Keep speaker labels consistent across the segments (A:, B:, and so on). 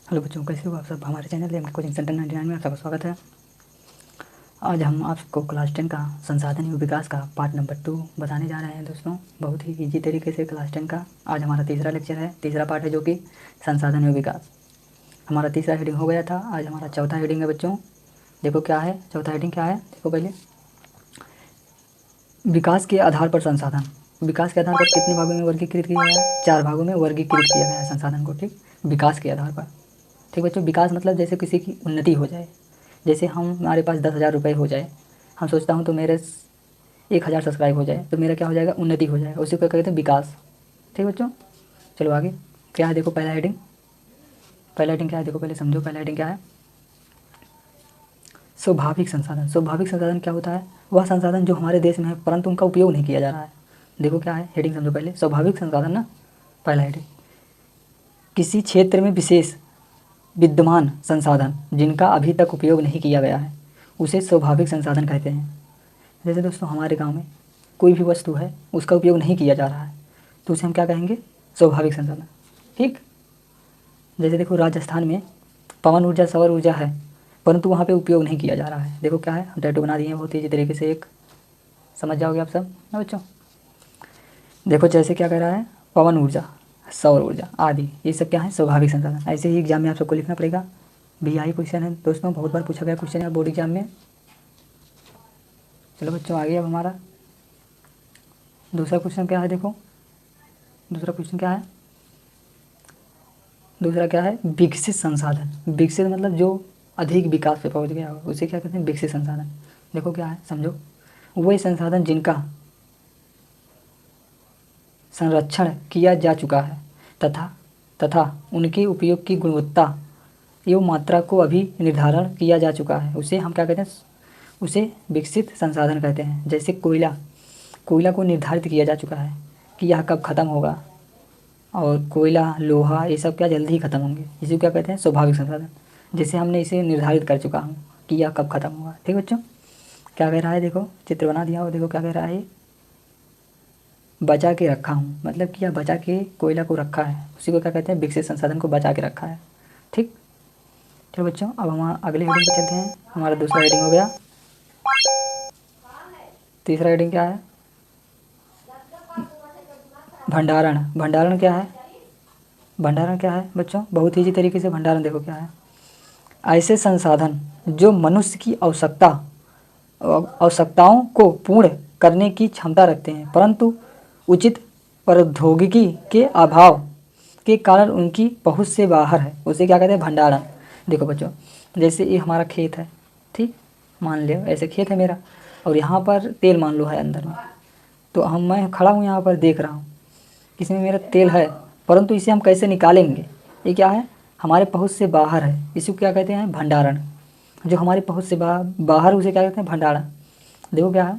A: Hello बच्चों, कैसे हो आप सब। हमारे चैनल एम कोचिंग सेंटर 99 में आपका स्वागत है। आज हम आपको क्लास 10 का संसाधन एवं विकास का पार्ट नंबर 2 बताने जा रहे हैं दोस्तों। बहुत ही इजी तरीके से क्लास 10 का आज हमारा तीसरा लेक्चर है, तीसरा पार्ट है जो कि संसाधन एवं विकास। हमारा तीसरा हेडिंग हो गया था, आज हमारा चौथा हेडिंग है बच्चों। देखो क्या है चौथा हेडिंग, क्या है देखो पहले। विकास के आधार पर संसाधन। विकास के आधार पर कितने भागों में वर्गीकृत किया गया है? 4 भागों में वर्गीकृत किया गया है संसाधन को। ठीक, विकास के आधार पर। ठीक बच्चों, विकास मतलब जैसे किसी की उन्नति हो जाए। जैसे हमारे पास 10,000 रुपये हो जाए, हम सोचता हूँ तो मेरे 1,000 सब्सक्राइब हो जाए तो मेरा क्या हो जाएगा, उन्नति हो जाएगा, उसी को कहते हैं विकास। ठीक बच्चों, चलो आगे क्या है देखो। पहला हेडिंग क्या है देखो, पहले समझो पहला हेडिंग क्या है। स्वाभाविक संसाधन। स्वाभाविक संसाधन क्या होता है? वह संसाधन जो हमारे देश में है परंतु उनका उपयोग नहीं किया जा रहा है। देखो क्या है हेडिंग, समझो पहले। स्वाभाविक संसाधन ना, पहला हेडिंग, किसी क्षेत्र में विशेष विद्यमान संसाधन जिनका अभी तक उपयोग नहीं किया गया है उसे स्वाभाविक संसाधन कहते हैं। जैसे दोस्तों हमारे गांव में कोई भी वस्तु है, उसका उपयोग नहीं किया जा रहा है तो उसे हम क्या कहेंगे, स्वाभाविक संसाधन। ठीक, जैसे देखो राजस्थान में पवन ऊर्जा सौर ऊर्जा है परंतु वहाँ पे उपयोग नहीं किया जा रहा है। देखो क्या है, हम टैटू बना दिए हैं बहुत ईजी तरीके से, एक समझ जाओगे आप सब ना बच्चों। देखो जैसे क्या कह रहा है, पवन ऊर्जा, सौर ऊर्जा आदि, ये सब क्या है, स्वाभाविक संसाधन। ऐसे ही एग्जाम में आप सबको लिखना पड़ेगा। BI क्वेश्चन है दोस्तों, बहुत बार पूछा गया क्वेश्चन है बोर्ड एग्जाम में। चलो बच्चों आगे, अब हमारा दूसरा क्वेश्चन क्या है देखो। दूसरा क्वेश्चन क्या है, दूसरा क्या है, विकसित संसाधन। विकसित मतलब जो अधिक विकास पे पहुंच गया हो उसे क्या कहते हैं, विकसित संसाधन। देखो क्या है समझो, वही संसाधन जिनका संरक्षण किया जा चुका है तथा उनके उपयोग की गुणवत्ता एवं मात्रा को अभी निर्धारण किया जा चुका है, उसे हम क्या कहते हैं, उसे विकसित संसाधन कहते हैं। जैसे कोयला को निर्धारित किया जा चुका है कि यह कब ख़त्म होगा, और कोयला लोहा ये सब क्या जल्दी ही ख़त्म होंगे, इसे क्या कहते हैं, स्वाभाविक संसाधन। जैसे हमने इसे निर्धारित कर चुका हूँ कि यह कब ख़त्म होगा। ठीक बच्चों, क्या कह रहा है देखो, चित्र बना दिया और देखो क्या कह रहा है, बचा के रखा हूँ, मतलब कि यह बचा के कोयला को रखा है, उसी को क्या कहते हैं, विकसित संसाधन को बचा के रखा है। ठीक, चलो बच्चों अब हम अगले हेडिंग पे चलते हैं। हमारा दूसरा हेडिंग हो गया। तीसरा हेडिंग क्या है, भंडारण। भंडारण क्या है, भंडारण क्या है बच्चों, बहुत ईजी तरीके से भंडारण देखो क्या है। ऐसे संसाधन जो मनुष्य की आवश्यकताओं को पूर्ण करने की क्षमता रखते हैं परंतु उचित प्रौद्योगिकी के अभाव के कारण उनकी पहुंच से बाहर है, उसे क्या कहते हैं, भंडारण। देखो बच्चों, जैसे ये हमारा खेत है, ठीक, मान लो ऐसे खेत है मेरा, और यहाँ पर तेल मान लो है अंदर में, तो मैं खड़ा हूँ यहाँ पर देख रहा हूँ इसमें मेरा तेल है परंतु इसे हम कैसे निकालेंगे, ये क्या है, हमारे पहुँच से बाहर है, इसी को क्या कहते हैं, भंडारण। जो हमारे पहुँच से बाहर उसे क्या कहते हैं, भंडारण। देखो क्या है,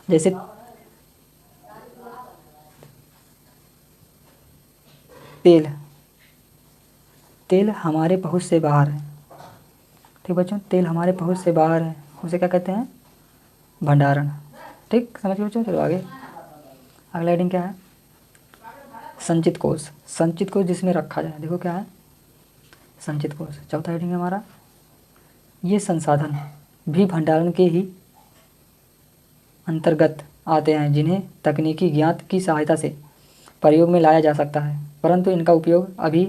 A: जैसे तेल हमारे पहुँच से बाहर है। ठीक बच्चों, तेल हमारे पहुँच से बाहर है, उसे क्या कहते हैं, भंडारण। ठीक, समझ गए बच्चों। चलो आगे, अगला हेडिंग क्या है, संचित कोष। संचित कोष जिसमें रखा जाए, देखो क्या है, संचित कोष चौथा हेडिंग है हमारा। ये संसाधन भी भंडारण के ही अंतर्गत आते हैं जिन्हें तकनीकी ज्ञात की सहायता से प्रयोग में लाया जा सकता है परंतु इनका उपयोग अभी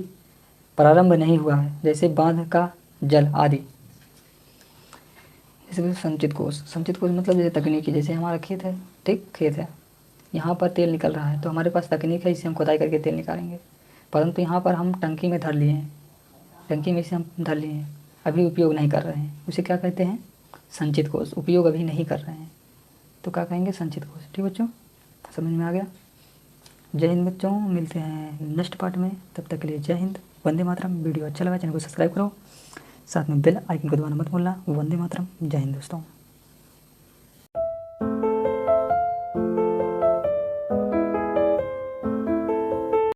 A: प्रारंभ नहीं हुआ है, जैसे बांध का जल आदि। जैसे संचित कोष, संचित कोष मतलब जैसे तकनीकी, जैसे हमारा खेत है, ठीक, खेत है, यहाँ पर तेल निकल रहा है तो हमारे पास तकनीक है, इससे हम खुदाई करके तेल निकालेंगे, परंतु यहाँ पर हम टंकी में धर लिए हैं, टंकी में इसे हम धर लिए हैं, अभी उपयोग नहीं कर रहे हैं, उसे क्या कहते हैं, संचित कोष। उपयोग अभी नहीं कर रहे हैं तो क्या कहेंगे, संचित कोष। ठीक बच्चों, समझ में आ गया। जय हिंद बच्चों, मिलते हैं नेक्स्ट पार्ट में, तब तक के लिए जय हिंद, वंदे मातरम। वीडियो अच्छा लगा चैनल को सब्सक्राइब करो, साथ में बेल आइकन को दबाना मत भूलना। वंदे मातरम, जय हिंद दोस्तों।